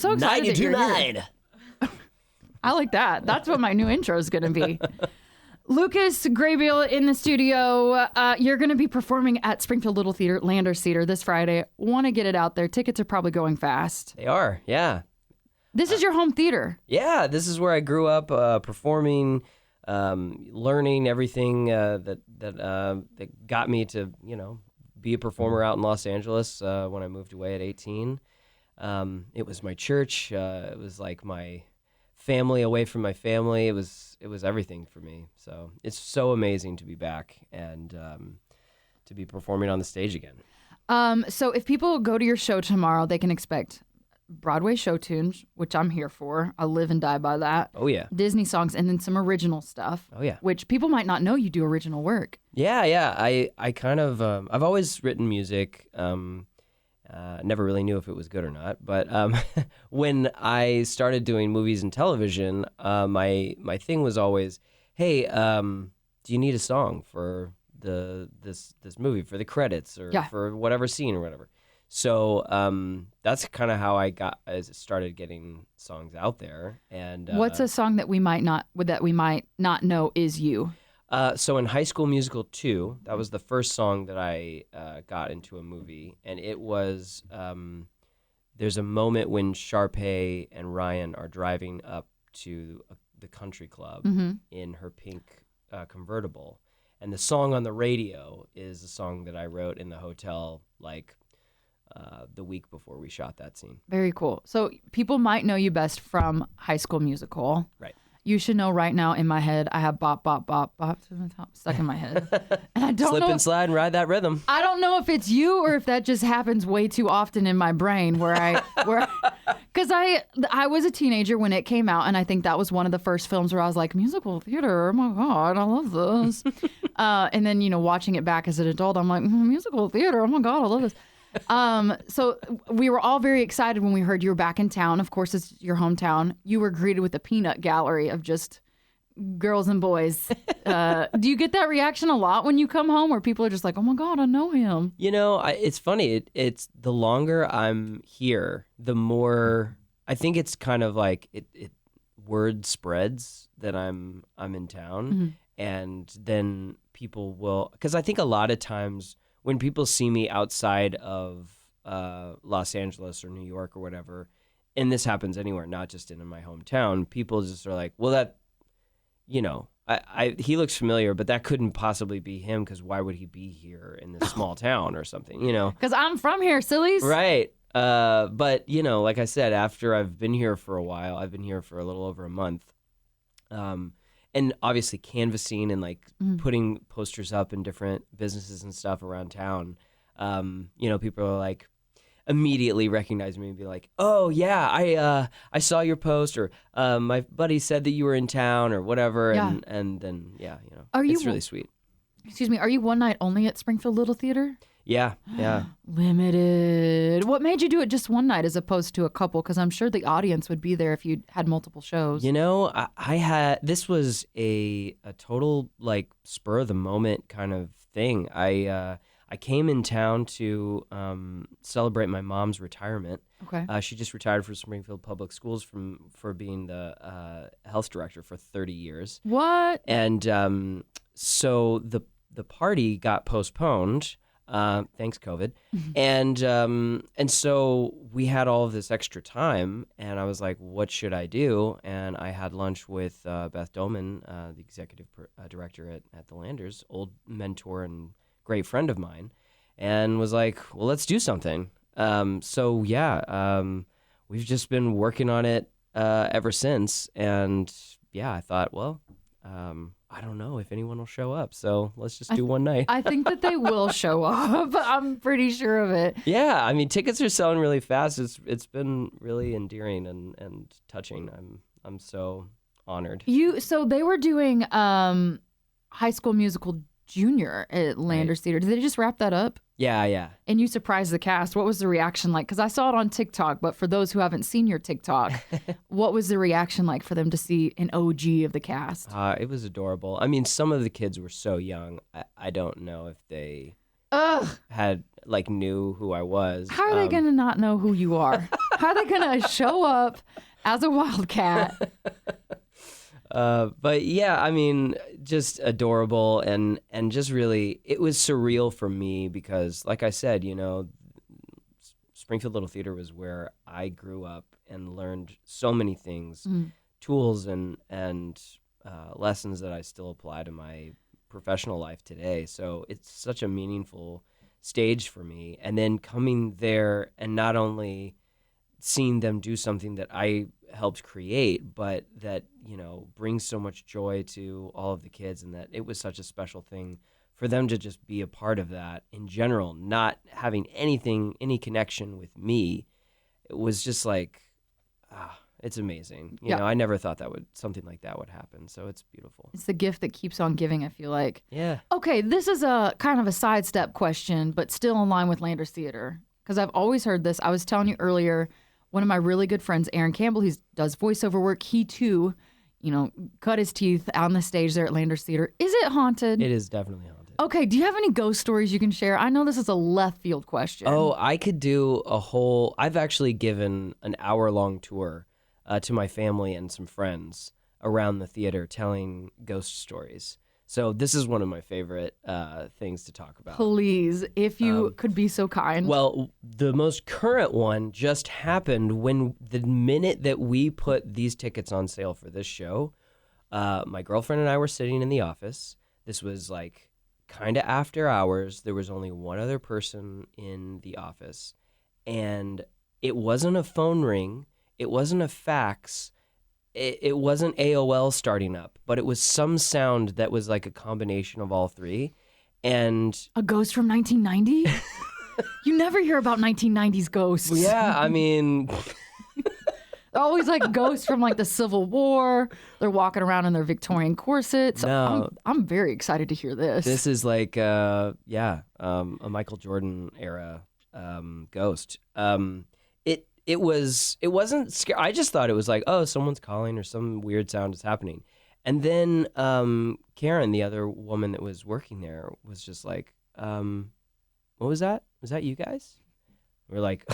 I'm so excited that you're here. 929. I like that. That's what my new intro is going to be. Lucas Grabeel in the studio. You're going to be performing at Springfield Little Theater, Landers Theater this Friday. Want to get it out there. Tickets are probably going fast. They are, yeah. This is your home theater. Yeah, this is where I grew up performing, learning everything that got me to, be a performer out in Los Angeles when I moved away at 18. It was my church. It was like my family away from my family. It was everything for me. So it's so amazing to be back and to be performing on the stage again. So if people go to your show tomorrow, they can expect Broadway show tunes, which I'm here for. I live and die by that. Oh, yeah. Disney songs, and then some original stuff. Oh, yeah. Which people might not know you do original work. Yeah. I kind of, I've always written music. Never really knew if it was good or not. But when I started doing movies and television, my thing was always, hey, do you need a song for this movie, for the credits or for whatever scene or whatever? So that's kind of how I started getting songs out there. And what's a song that we might not know is you? So in High School Musical 2, that was the first song that I got into a movie, and it was there's a moment when Sharpay and Ryan are driving up to the country club in her pink convertible, and the song on the radio is a song that I wrote in the hotel, like the week before we shot that scene. Very cool. So people might know you best from High School Musical. Right. You should know right now in my head, I have bop, bop, bop, bop to the top stuck in my head. And I don't Slip know and slide and ride that rhythm. I don't know if it's you or if that just happens way too often in my brain because I was a teenager when it came out, and I think that was one of the first films where I was like, musical theater, oh my God, I love this. And then, watching it back as an adult, I'm like, musical theater, oh my God, I love this. So we were all very excited when we heard you were back in town. Of course, it's your hometown. You were greeted with a peanut gallery of just girls and boys. Do you get that reaction a lot when you come home where people are just like, oh my God, I know him? It's funny. It's the longer I'm here, the more I think it's kind of like it word spreads that I'm in town, and then people will, because I think a lot of times when people see me outside of Los Angeles or New York or whatever, and this happens anywhere, not just in my hometown, people just are like, well, that, he looks familiar, but that couldn't possibly be him, because why would he be here in this small town or something, Because I'm from here, sillies. Right. But, like I said, after I've been here for a while, I've been here for a little over a month, and obviously canvassing and putting posters up in different businesses and stuff around town, people are like immediately recognize me and be like, oh yeah, I saw your post, or my buddy said that you were in town or whatever. Yeah. And then, it's really sweet. Excuse me. Are you one night only at Springfield Little Theater? Yeah. Limited. What made you do it just one night as opposed to a couple? Because I'm sure the audience would be there if you had multiple shows. This was a total spur of the moment kind of thing. I came in town to celebrate my mom's retirement. Okay. She just retired from Springfield Public Schools for being the health director for 30 years. What? And so the party got postponed. Thanks, COVID. And so we had all of this extra time, and I was like, what should I do? And I had lunch with Beth Doman, the executive director at the Landers, old mentor and great friend of mine, and was like, well, let's do something. We've just been working on it ever since. And I thought, well, I don't know if anyone will show up, so let's just do one night. I think that they will show up. I'm pretty sure of it. Yeah, I mean, tickets are selling really fast. It's been really endearing and touching. I'm so honored. So they were doing High School Musical Junior at Landers Theater. Did they just wrap that up? Yeah. And you surprised the cast. What was the reaction like? Because I saw it on TikTok, but for those who haven't seen your TikTok, what was the reaction like for them to see an OG of the cast? It was adorable. I mean, some of the kids were so young. I don't know if they had like knew who I was. How are they going to not know who you are? How are they going to show up as a wildcat? But yeah, I mean, just adorable and just really, it was surreal for me because, like I said, you know, Springfield Little Theater was where I grew up and learned so many things, tools and lessons that I still apply to my professional life today. So it's such a meaningful stage for me. And then coming there and not only seeing them do something that I helped create, but that, you know, brings so much joy to all of the kids, and that it was such a special thing for them to just be a part of that in general, not having any connection with me. It was just like, it's amazing. You know, I never thought something like that would happen. So it's beautiful. It's the gift that keeps on giving, I feel like. Yeah. Okay, this is a kind of a sidestep question, but still in line with Landers Theater, because I've always heard this. I was telling you earlier, one of my really good friends, Aaron Campbell, he does voiceover work. He too, you know, cut his teeth on the stage there at Landers Theater. Is it haunted? It is definitely haunted. Okay, do you have any ghost stories you can share? I know this is a left field question. Oh, I could do I've actually given an hour-long tour to my family and some friends around the theater telling ghost stories. So this is one of my favorite things to talk about. Please, if you could be so kind. Well, the most current one just happened when the minute that we put these tickets on sale for this show, my girlfriend and I were sitting in the office. This was like kind of after hours. There was only one other person in the office, and it wasn't a phone ring. It wasn't a fax. It wasn't AOL starting up, but it was some sound that was like a combination of all three. And a ghost from 1990? You never hear about 1990s ghosts. Yeah, I mean, always like ghosts from like the Civil War. They're walking around in their Victorian corsets. No. I'm very excited to hear this. This is like, a Michael Jordan era ghost. It wasn't scary. I just thought it was like, oh, someone's calling or some weird sound is happening. And then Karen, the other woman that was working there, was just like, what was that? Was that you guys? We're like,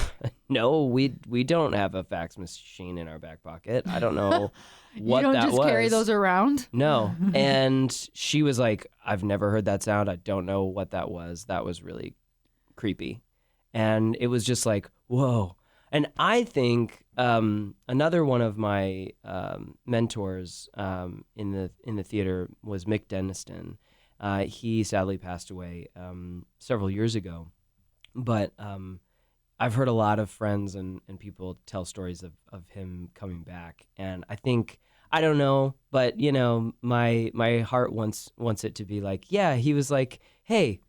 no, we don't have a fax machine in our back pocket. I don't know what that was. You don't just carry those around? No. And she was like, I've never heard that sound. I don't know what that was. That was really creepy. And it was just like, whoa. And I think another one of my mentors in the theater was Mick Deniston. He sadly passed away several years ago, but I've heard a lot of friends and people tell stories of him coming back. And I think, I don't know, but you know, my heart wants it to be like, yeah, he was like, hey,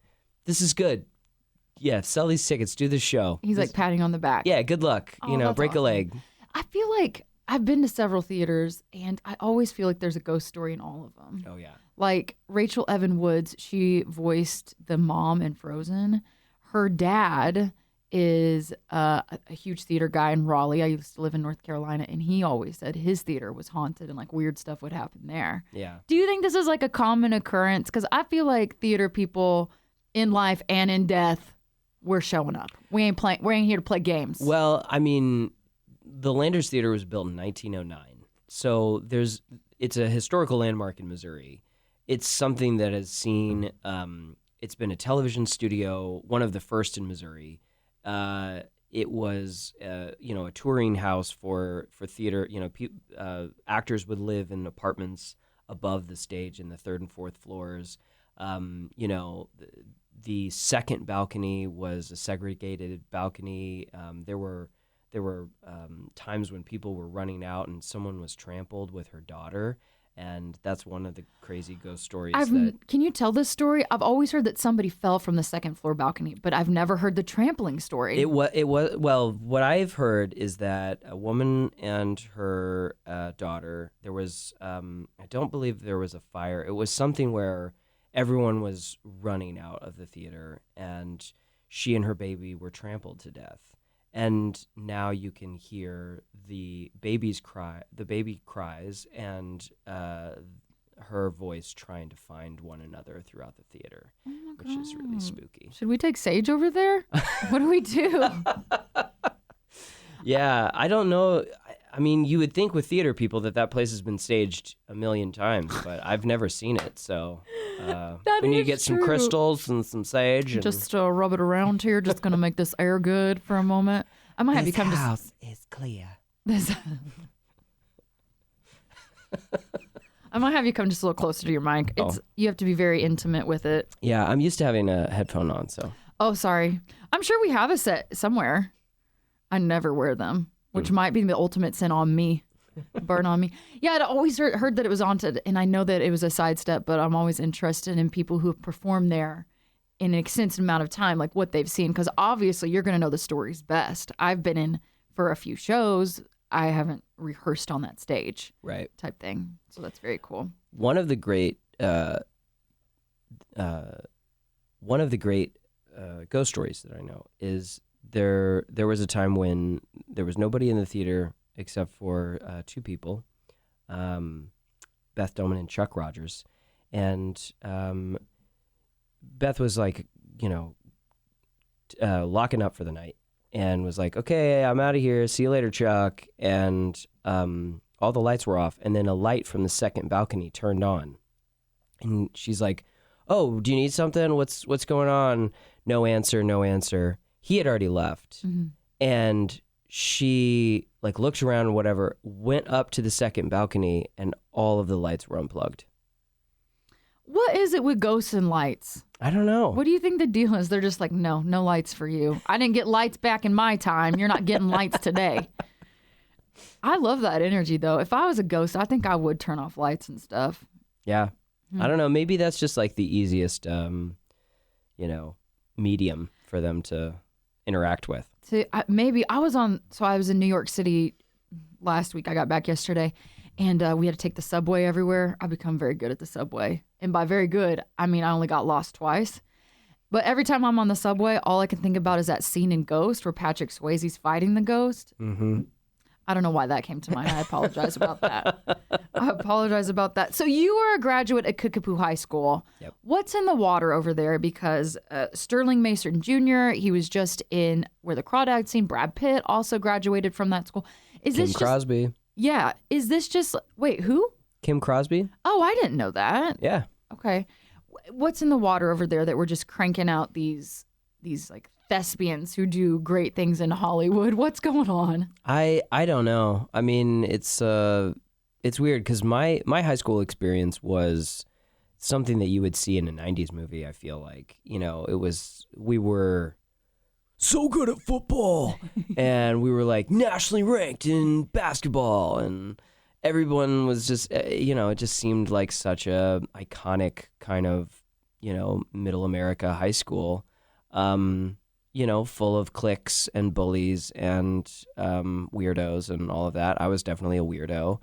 this is good. Yeah, sell these tickets, do the show. He's like patting on the back. Yeah, good luck. Break awesome. a leg. I feel like I've been to several theaters, and I always feel like there's a ghost story in all of them. Oh, yeah. Like Rachel Evan Woods, she voiced the mom in Frozen. Her dad is a huge theater guy in Raleigh. I used to live in North Carolina, and he always said his theater was haunted and like weird stuff would happen there. Yeah. Do you think this is like a common occurrence? Because I feel like theater people in life and in death, we're showing up. We ain't here to play games. Well, I mean, the Landers Theater was built in 1909. So it's a historical landmark in Missouri. It's something that has seen, it's been a television studio, one of the first in Missouri. It was, a touring house for theater. Actors would live in apartments above the stage in the third and fourth floors. The second balcony was a segregated balcony. There were times when people were running out and someone was trampled with her daughter, and that's one of the crazy ghost stories. Can you tell this story? I've always heard that somebody fell from the second floor balcony, but I've never heard the trampling story. It was well. What I've heard is that a woman and her daughter. There was I don't believe there was a fire. It was something where everyone was running out of the theater, and she and her baby were trampled to death. And now you can hear the baby cries, and her voice trying to find one another throughout the theater, which is really spooky. Should we take Sage over there? What do we do? Yeah, I don't know. I mean, you would think with theater people that place has been staged a million times, but I've never seen it. So we need to get some crystals and some sage. And... Just rub it around here. Just going to make this air good for a moment. I might have you come. This house is clear. I might have you come just a little closer to your mic. You have to be very intimate with it. Yeah, I'm used to having a headphone on, so. Oh, sorry. I'm sure we have a set somewhere. I never wear them, which might be the ultimate sin on me. Burn on me. Yeah, I'd always heard that it was haunted, and I know that it was a sidestep, but I'm always interested in people who have performed there in an extensive amount of time, like what they've seen, because obviously you're going to know the stories best. I've been in for a few shows. I haven't rehearsed on that stage, right? Type thing. So that's very cool. One of the great ghost stories that I know is there was a time when there was nobody in the theater except for two people, Beth Doman and Chuck Rogers, and Beth was like, locking up for the night and was like, okay, I'm out of here. See you later, Chuck. And all the lights were off, and then a light from the second balcony turned on, and she's like, oh, do you need something? What's going on? No answer. He had already left. Mm-hmm. And she like looked around and whatever, went up to the second balcony, and all of the lights were unplugged. What is it with ghosts and lights? I don't know. What do you think the deal is? They're just like, no lights for you. I didn't get lights back in my time. You're not getting lights today. I love that energy, though. If I was a ghost, I think I would turn off lights and stuff. Yeah. I don't know. Maybe that's just like the easiest, medium for them to interact with. I was in New York City last week. I got back yesterday, and we had to take the subway everywhere. I've become very good at the subway. And by very good, I mean I only got lost twice. But every time I'm on the subway, all I can think about is that scene in Ghost where Patrick Swayze's fighting the ghost. Mm-hmm. I don't know why that came to mind. I apologize about that. So you are a graduate at Kickapoo High School. Yep. What's in the water over there? Because Sterling Mason Jr., he was just in Where the Crawdads Sing. Brad Pitt also graduated from that school. Kim Crosby. Yeah. Is this just, wait, who? Kim Crosby. Oh, I didn't know that. Yeah. Okay. What's in the water over there that we're just cranking out these like thespians who do great things in Hollywood? What's going on? I don't know. I mean, it's weird because my high school experience was something that you would see in a 90s movie. I feel like, we were so good at football and we were like nationally ranked in basketball, and everyone was just, it just seemed like such a iconic kind of, middle America high school. Full of cliques and bullies and weirdos and all of that. I was definitely a weirdo.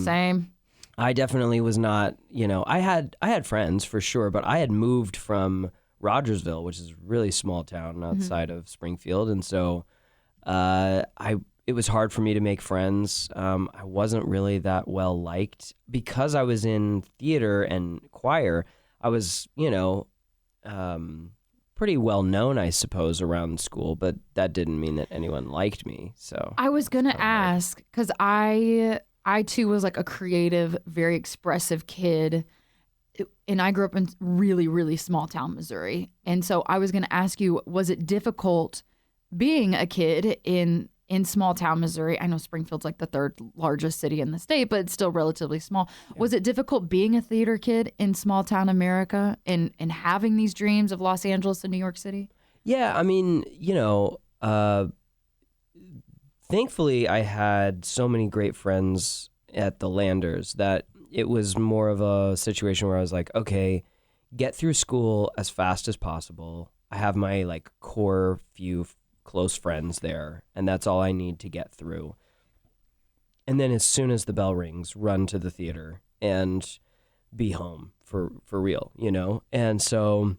Same. I definitely was not, I had friends for sure, but I had moved from Rogersville, which is a really small town outside of Springfield. And so it was hard for me to make friends. I wasn't really that well liked because I was in theater and choir. I was, pretty well known, I suppose, around school, but that didn't mean that anyone liked me. So I was gonna ask, because I too was like a creative, very expressive kid, and I grew up in really, really small town Missouri. And so I was gonna ask you, was it difficult being a kid in small town Missouri? I know Springfield's like the third largest city in the state, but it's still relatively small. Yeah. Was it difficult being a theater kid in small town America and having these dreams of Los Angeles and New York City? Yeah, I mean, thankfully I had so many great friends at the Landers that it was more of a situation where I was like, okay, get through school as fast as possible. I have my like core few close friends there, and that's all I need to get through. And then as soon as the bell rings, run to the theater and be home for real, And so,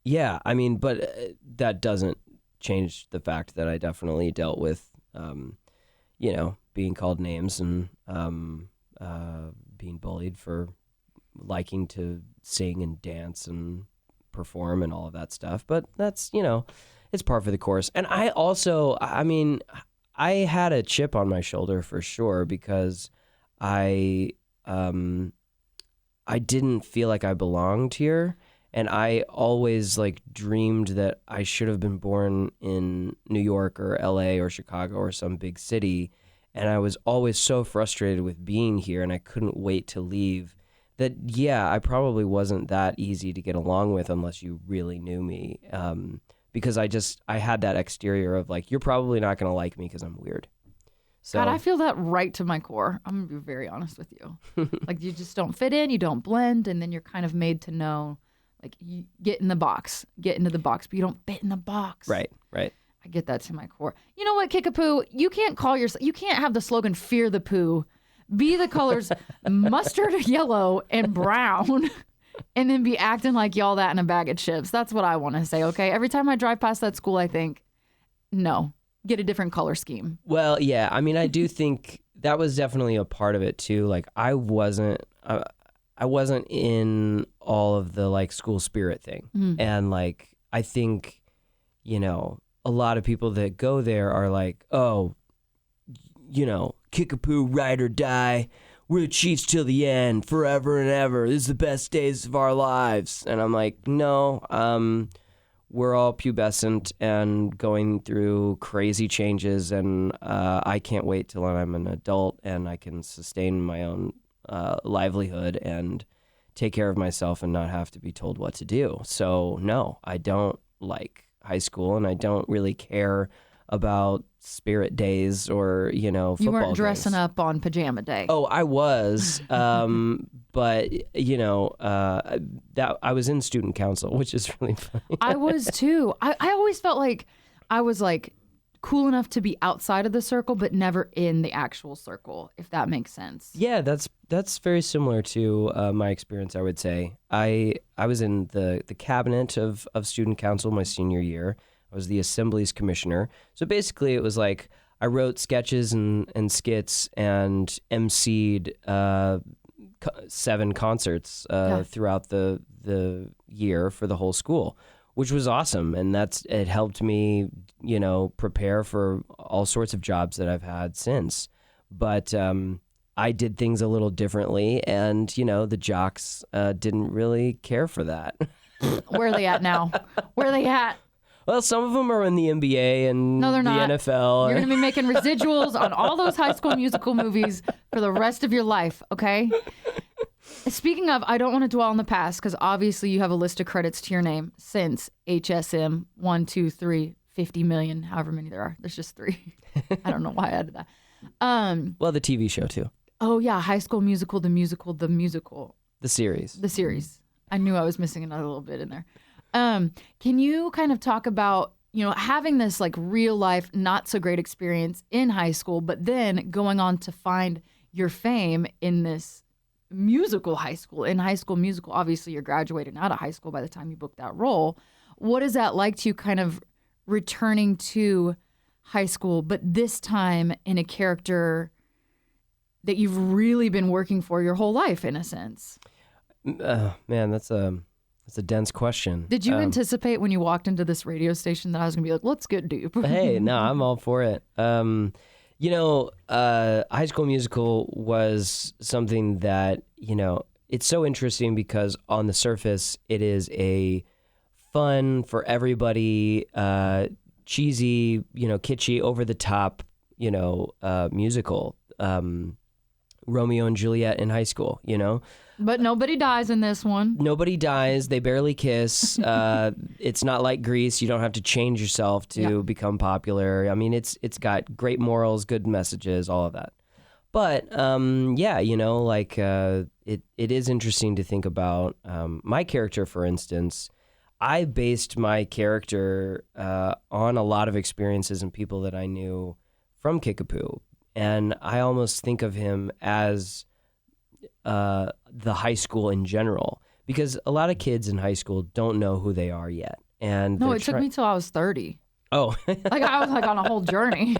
yeah, I mean, but that doesn't change the fact that I definitely dealt with, being called names and being bullied for liking to sing and dance and perform and all of that stuff. But that's, it's par for the course. And I also, I had a chip on my shoulder for sure because I didn't feel like I belonged here. And I always dreamed that I should have been born in New York or LA or Chicago or some big city. And I was always so frustrated with being here and I couldn't wait to leave that, I probably wasn't that easy to get along with unless you really knew me. Because I had that exterior of you're probably not going to like me because I'm weird. So, God, I feel that right to my core. I'm going to be very honest with you. You just don't fit in, you don't blend, and then you're kind of made to know, you get into the box, but you don't fit in the box. Right. I get that to my core. You know what, Kickapoo? You can't have the slogan "Fear the Poo." Be the colors mustard, yellow, and brown, and then be acting like y'all that in a bag of chips. That's what I want to say, okay? Every time I drive past that school, I think, no, get a different color scheme. Well, yeah. I do think that was definitely a part of it, too. I wasn't in all of the, school spirit thing. Mm-hmm. And, I think, a lot of people that go there are Kickapoo, ride or die. We're the Chiefs till the end, forever and ever. This is the best days of our lives. And I'm like, no, we're all pubescent and going through crazy changes. And I can't wait till I'm an adult and I can sustain my own livelihood and take care of myself and not have to be told what to do. So, no, I don't like high school and I don't really care about spirit days or, football You weren't dressing games. up on pajama day. Oh, I was. But, that I was in student council, which is really funny. I was too. I always felt like I was cool enough to be outside of the circle, but never in the actual circle, if that makes sense. Yeah, that's very similar to my experience, I would say. I was in the cabinet of student council my senior year. I was the assemblies commissioner. So basically it was I wrote sketches and skits and emceed 7 concerts throughout the year for the whole school, which was awesome. And it helped me, prepare for all sorts of jobs that I've had since. But I did things a little differently, and, the jocks didn't really care for that. Where are they at now? Where are they at? Well, some of them are in the NBA and no, they're the not. NFL. You're going to be making residuals on all those High School Musical movies for the rest of your life, okay? Speaking of, I don't want to dwell on the past because obviously you have a list of credits to your name since HSM 1, 2, 3, 50 million, however many there are. There's just 3. I don't know why I added that. Well, the TV show too. Oh yeah, High School Musical, the musical. The series. I knew I was missing another little bit in there. Can you kind of talk about, having this real life, not so great experience in high school, but then going on to find your fame in this musical high school, in High School Musical. Obviously you're graduating out of high school by the time you booked that role. What is that like to you kind of returning to high school, but this time in a character that you've really been working for your whole life in a sense? Man, that's a dense question. Did you anticipate when you walked into this radio station that I was going to be like, let's get deep? Hey, no, I'm all for it. High School Musical was something that, it's so interesting because on the surface, it is a fun for everybody, cheesy, kitschy, over the top, musical, Romeo and Juliet in high school, But nobody dies in this one. Nobody dies. They barely kiss. It's not like Grease. You don't have to change yourself to become popular. I mean, it's got great morals, good messages, all of that. But it is interesting to think about. My character, for instance, I based my character on a lot of experiences and people that I knew from Kickapoo. And I almost think of him as the high school in general, because a lot of kids in high school don't know who they are yet. And no, it took me till I was 30. Oh, I was on a whole journey.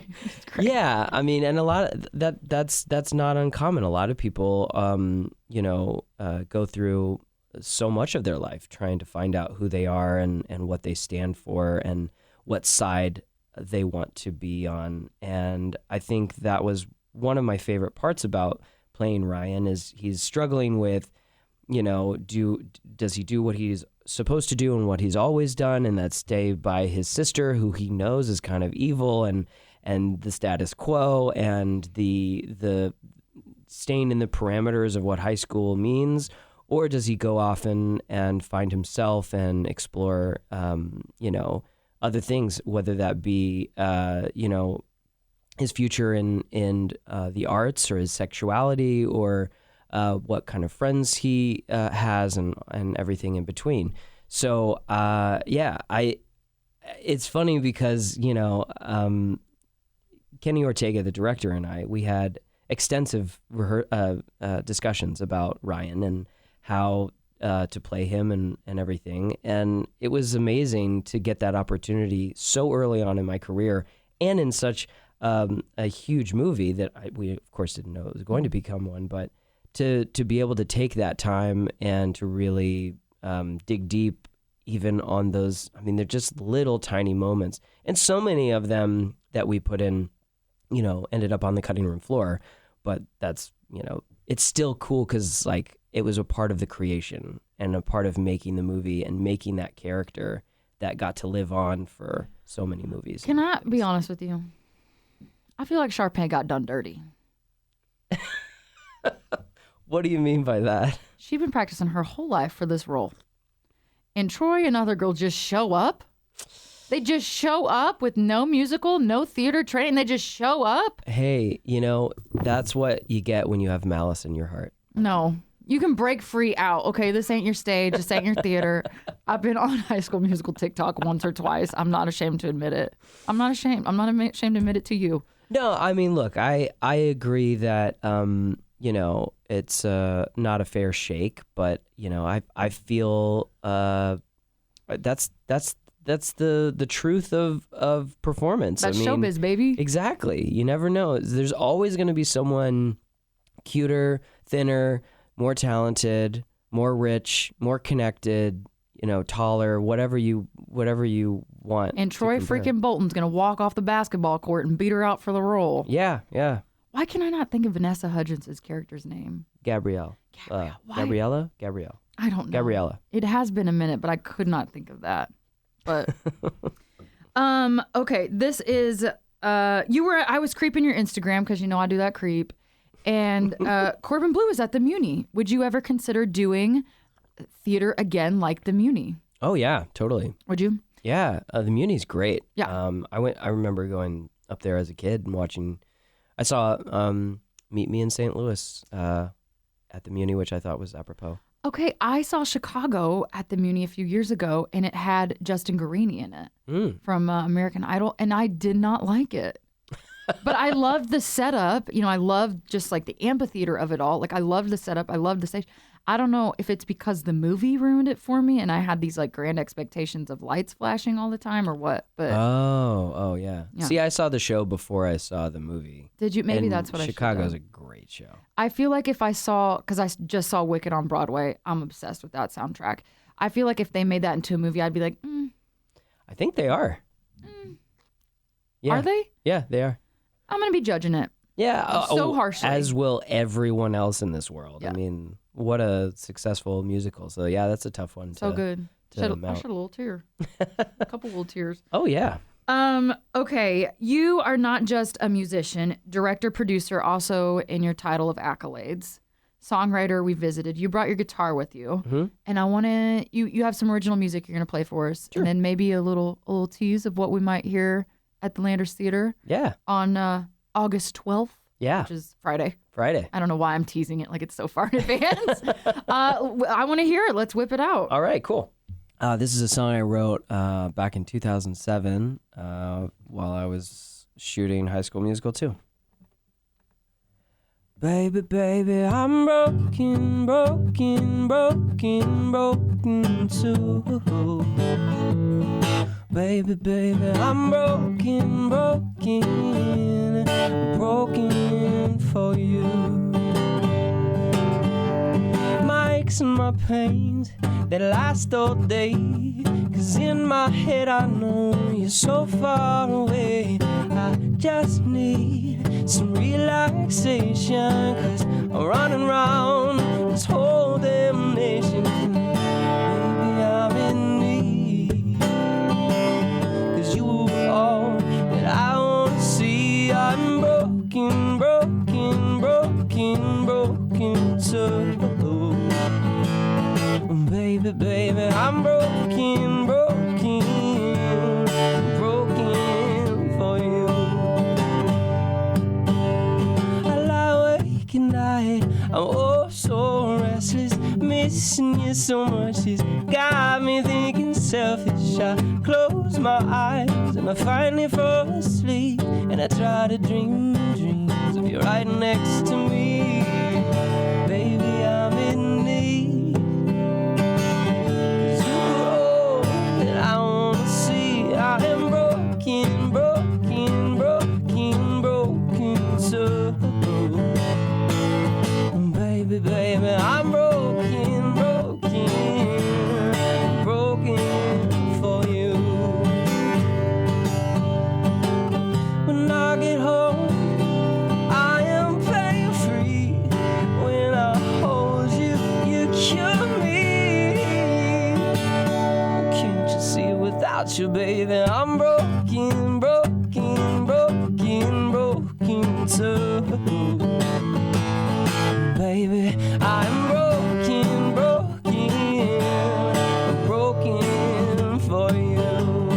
Yeah, I mean, and a lot of that's not uncommon. A lot of people go through so much of their life trying to find out who they are and what they stand for and what side they want to be on. And I think that was one of my favorite parts about playing Ryan is he's struggling with, does he do what he's supposed to do and what he's always done, and that's stay by his sister, who he knows is kind of evil, and the status quo and the staying in the parameters of what high school means, or does he go off and find himself and explore, other things, whether that be, his future in the arts or his sexuality or what kind of friends he has and everything in between. So, it's funny because, Kenny Ortega, the director, and we had extensive discussions about Ryan and how to play him and everything. And it was amazing to get that opportunity so early on in my career and in such a huge movie that we, of course, didn't know it was going to become one, but to be able to take that time and to really dig deep even on those, they're just little tiny moments. And so many of them that we put in, ended up on the cutting room floor. But that's, it's still cool because it was a part of the creation and a part of making the movie and making that character that got to live on for so many movies. Can I be honest with you? I feel like Sharpay got done dirty. What do you mean by that? She'd been practicing her whole life for this role. And Troy and other girls just show up. They just show up with no musical, no theater training. They just show up. Hey, that's what you get when you have malice in your heart. No. You can break free out. Okay, this ain't your stage. This ain't your theater. I've been on High School Musical TikTok once or twice. I'm not ashamed to admit it. I'm not ashamed. I'm not ashamed to admit it to you. No, look, I agree that, it's not a fair shake, but, I feel that's the truth of performance. That's showbiz, baby. Exactly. You never know. There's always going to be someone cuter, thinner, more talented, more rich, more connected, taller, whatever you want. And Troy freaking Bolton's going to walk off the basketball court and beat her out for the role. Yeah, yeah. Why can I not think of Vanessa Hudgens' character's name? Gabrielle. Gabriella? Gabrielle. I don't know. Gabriella. It has been a minute, but I could not think of that. But okay, this is I was creeping your Instagram because I do that creep. And Corbin Bleu is at the Muni. Would you ever consider doing theater again like the Muni? Oh yeah, totally. Would you? Yeah, the Muni's great. Yeah. I remember going up there as a kid and watching. I saw Meet Me in St. Louis at the Muni, which I thought was apropos. Okay, I saw Chicago at the Muni a few years ago, and it had Justin Guarini in it from American Idol, and I did not like it. But I loved the setup. I loved just the amphitheater of it all. I loved the setup. I loved the stage. I don't know if it's because the movie ruined it for me and I had these grand expectations of lights flashing all the time or what. But Oh, yeah. See, I saw the show before I saw the movie. Did you? Maybe and that's what Chicago's a great show. I feel like if I saw, because I just saw Wicked on Broadway, I'm obsessed with that soundtrack. I feel like if they made that into a movie, I'd be like, I think they are. Yeah. Are they? Yeah, they are. I'm going to be judging it. Yeah. So harshly. As will everyone else in this world. Yeah. What a successful musical. So, yeah, that's a tough one. So good. I shed a little tear. A couple little tears. Oh, yeah. Okay. You are not just a musician, director, producer, also in your title of accolades. Songwriter, we visited. You brought your guitar with you. Mm-hmm. And I want to, you have some original music you're going to play for us. Sure. And then maybe a little tease of what we might hear at the Landers Theater. Yeah. On August 12th. Yeah. Which is Friday. I don't know why I'm teasing it like it's so far in advance. I want to hear it. Let's whip it out. All right, cool. This is a song I wrote back in 2007 while I was shooting High School Musical 2. Baby, baby, I'm broken, broken, broken, broken too. Baby, baby, I'm broken, broken, broken for you. chasing my pains that last all day. 'Cause in my head I know you're so far away. I just need some relaxation, 'cause I'm running round this whole damn nation. Baby, I'm in need, 'cause you are all that I want to see. I'm broken, broken, broken, broken so baby, baby, I'm broken, broken, broken for you. I lie awake at night, I'm oh so restless, missing you so much. It's got me thinking selfish. I close my eyes and I finally fall asleep, and I try to dream dreams of you right next to me. Baby, I'm in need. I am broken, broken, broken, broken so baby, baby, I'm broken, broken, broken for you. When I get home, I am pain free. When I hold you, you cure me. Can't you see without you, baby, I'm broken, broken, broken, broken too. Baby, I'm broken, broken, broken for you.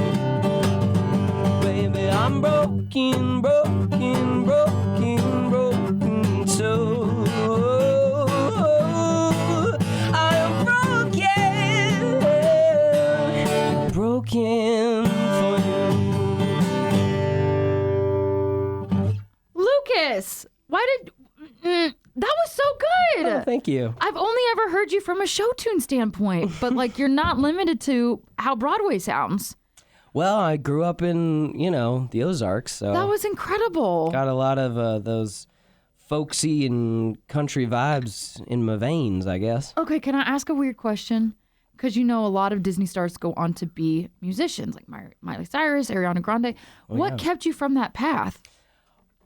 Baby, I'm broken, broken, broken, broken too. I am broken, broken for you. Lucas, why did that was so good. Oh, thank you. I've only ever heard you from a show tune standpoint, but like you're not limited to how Broadway sounds. Well, I grew up in, the Ozarks, so That was incredible. got a lot of those folksy and country vibes in my veins, I guess. Okay, can I ask a weird question? Because a lot of Disney stars go on to be musicians, like Miley Cyrus, Ariana Grande. What kept you from that path?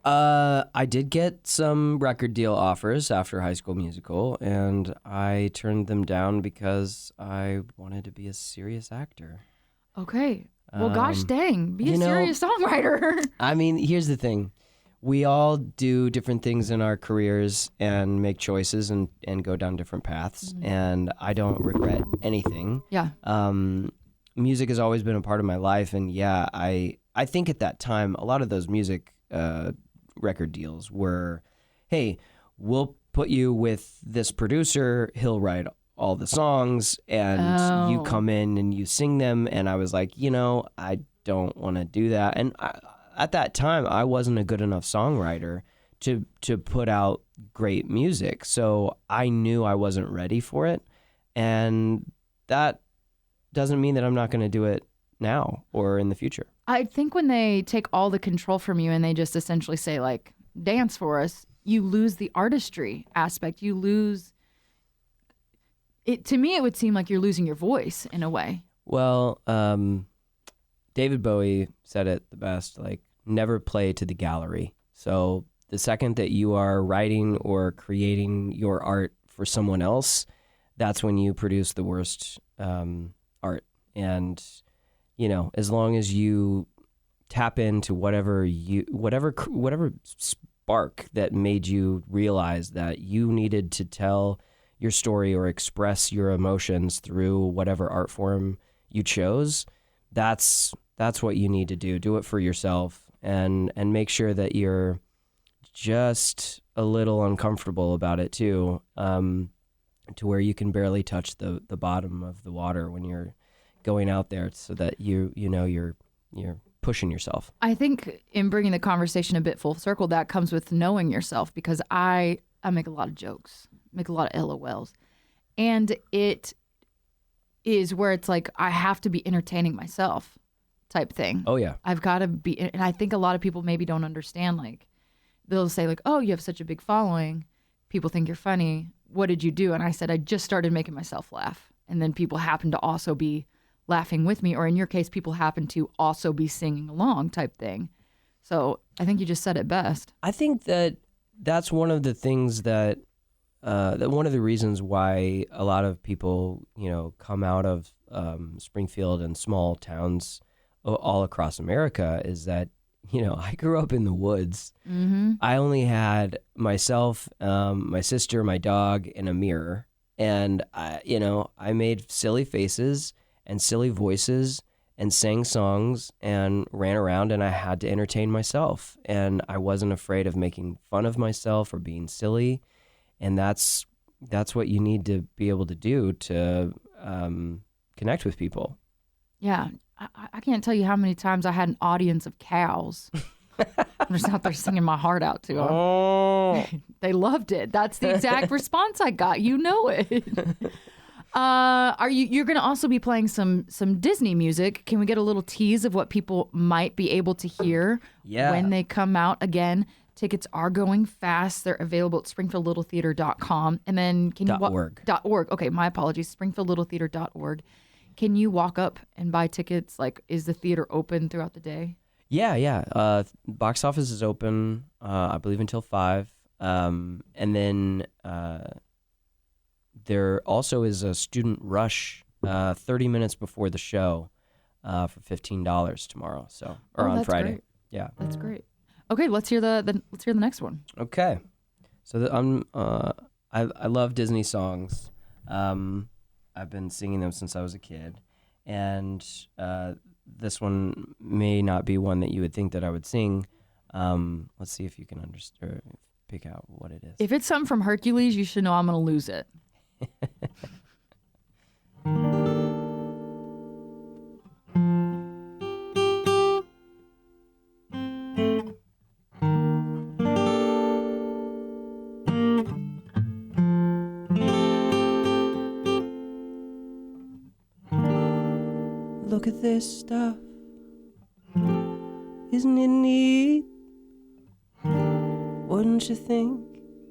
I did get some record deal offers after High School Musical, and I turned them down because I wanted to be a serious actor. Okay. Well, gosh dang, be a serious songwriter. I mean, here's the thing. We all do different things in our careers and make choices and go down different paths, and I don't regret anything. Yeah. Music has always been a part of my life, and I think at that time, a lot of those music record deals were, hey, we'll put you with this producer, he'll write all the songs, and you come in and you sing them. And I was like, I don't want to do that. And at that time, I wasn't a good enough songwriter to put out great music. So I knew I wasn't ready for it. And that doesn't mean that I'm not going to do it now or in the future. I think when they take all the control from you and they just essentially say, like, dance for us, you lose the artistry aspect. You lose it. To me, it would seem like you're losing your voice in a way. Well, David Bowie said it the best, like, never play to the gallery. So the second that you are writing or creating your art for someone else, that's when you produce the worst art. And as long as you tap into whatever spark that made you realize that you needed to tell your story or express your emotions through whatever art form you chose, that's what you need to do. Do it for yourself and make sure that you're just a little uncomfortable about it too, to where you can barely touch the bottom of the water when you're going out there, so that you're pushing yourself. I think in bringing the conversation a bit full circle, that comes with knowing yourself, because I make a lot of jokes, make a lot of LOLs, and it is where it's like I have to be entertaining myself type thing. Oh yeah. I've got to be, and I think a lot of people maybe don't understand, like they'll say like, oh, you have such a big following, people think you're funny. What did you do? And I said, I just started making myself laugh. And then people happen to also be laughing with me, or in your case, people happen to also be singing along type thing. So I think you just said it best. I think that that's one of the things that one of the reasons why a lot of people, come out of Springfield and small towns all across America is that, I grew up in the woods. Mm-hmm. I only had myself, my sister, my dog, and a mirror. And, I made silly faces and silly voices and sang songs and ran around, and I had to entertain myself. And I wasn't afraid of making fun of myself or being silly. And that's what you need to be able to do to connect with people. Yeah. I can't tell you how many times I had an audience of cows. I'm just out there singing my heart out to them. Oh. They loved it. That's the exact response I got. You know it. You're going to also be playing some Disney music. Can we get a little tease of what people might be able to hear when they come out? Again, tickets are going fast. They're available at springfieldlittletheater.com. And then .org. .org. Okay, my apologies. springfieldlittletheater.org. Can you walk up and buy tickets? Like, is the theater open throughout the day? Yeah. Box office is open, I believe, until 5. And then there also is a student rush 30 minutes before the show for $15 tomorrow. On Friday. Great. Yeah, that's great. Okay, let's hear the next one. Okay, so I love Disney songs. I've been singing them since I was a kid, and this one may not be one that you would think that I would sing. Let's see if you can understand, pick out what it is. If it's something from Hercules, you should know I'm going to lose it. Look at this stuff, isn't it neat? Wouldn't you think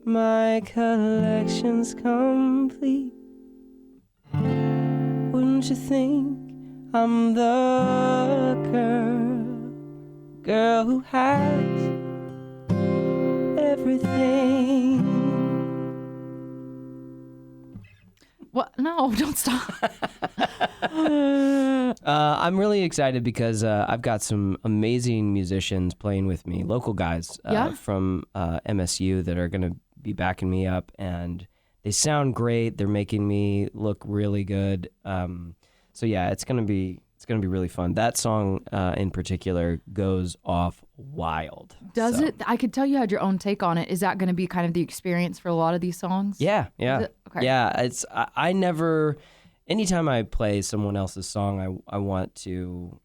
my collection's complete? Wouldn't you think I'm the girl who has everything? What? No, don't stop. I'm really excited because I've got some amazing musicians playing with me, local guys from MSU that are going to be backing me up, and they sound great. They're making me look really good. So yeah, it's going to be really fun. That song in particular goes off wild. Does it? I could tell you had your own take on it. Is that going to be kind of the experience for a lot of these songs? Yeah. Okay. Yeah, I never. Anytime I play someone else's song, I want to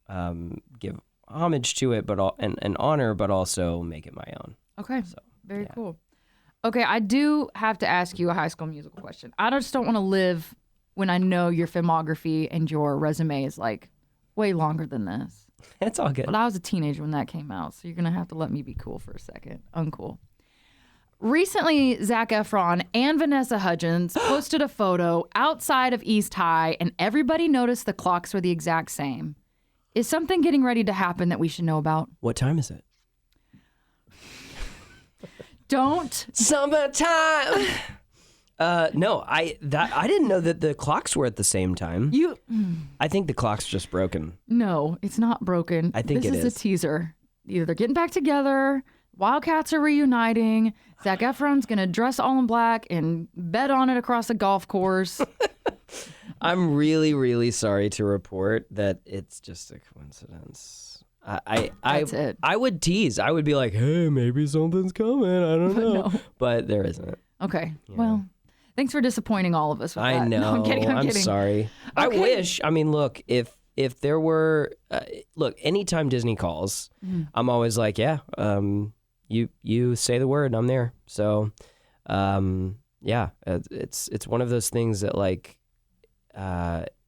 give homage to it, and honor, but also make it my own. Okay, very cool. Okay, I do have to ask you a High School Musical question. I just don't want to live when I know your filmography and your resume is like way longer than this. It's all good. But I was a teenager when that came out, so you're going to have to let me be cool for a second. Uncool. Recently, Zac Efron and Vanessa Hudgens posted a photo outside of East High, and everybody noticed the clocks were the exact same. Is something getting ready to happen that we should know about? What time is it? Don't. Summertime. No, I didn't know that the clocks were at the same time. I think the clock's just broken. No, it's not broken. I think this is a teaser. Either they're getting back together, Wildcats are reuniting, Zac Efron's going to dress all in black and bet on it across a golf course. I'm really, really sorry to report that it's just a coincidence. That's it. I would tease. I would be like, hey, maybe something's coming. I don't know. No. But there isn't. Okay. Yeah. Well, thanks for disappointing all of us with I that. know. No, I'm kidding. I'm sorry. Okay. I wish. I mean, look, if there were, anytime Disney calls, I'm always like, yeah, you say the word, I'm there. So, yeah, it's one of those things that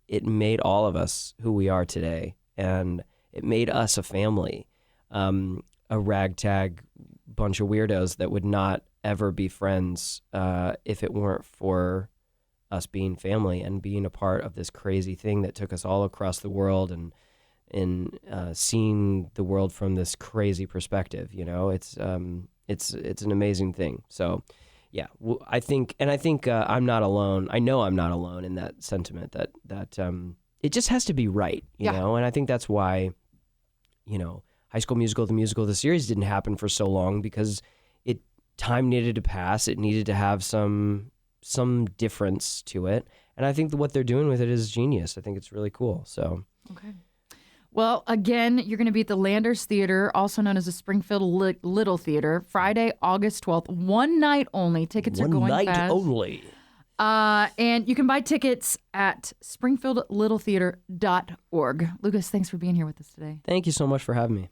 it made all of us who we are today, and it made us a family, a ragtag bunch of weirdos that would not ever be friends if it weren't for us being family and being a part of this crazy thing that took us all across the world and seeing the world from this crazy perspective. You know, it's an amazing thing. So, yeah, I think I'm not alone. I know I'm not alone in that sentiment that it just has to be right, you know? And I think that's why, you know, High School Musical, the series didn't happen for so long because time needed to pass. It needed to have some difference to it. And I think that what they're doing with it is genius. I think it's really cool. So, okay. Well, again, you're going to be at the Landers Theater, also known as the Springfield Little Theater, Friday, August 12th. One night only. Tickets are going fast. One night only. And you can buy tickets at springfieldlittletheater.org. Lucas, thanks for being here with us today. Thank you so much for having me.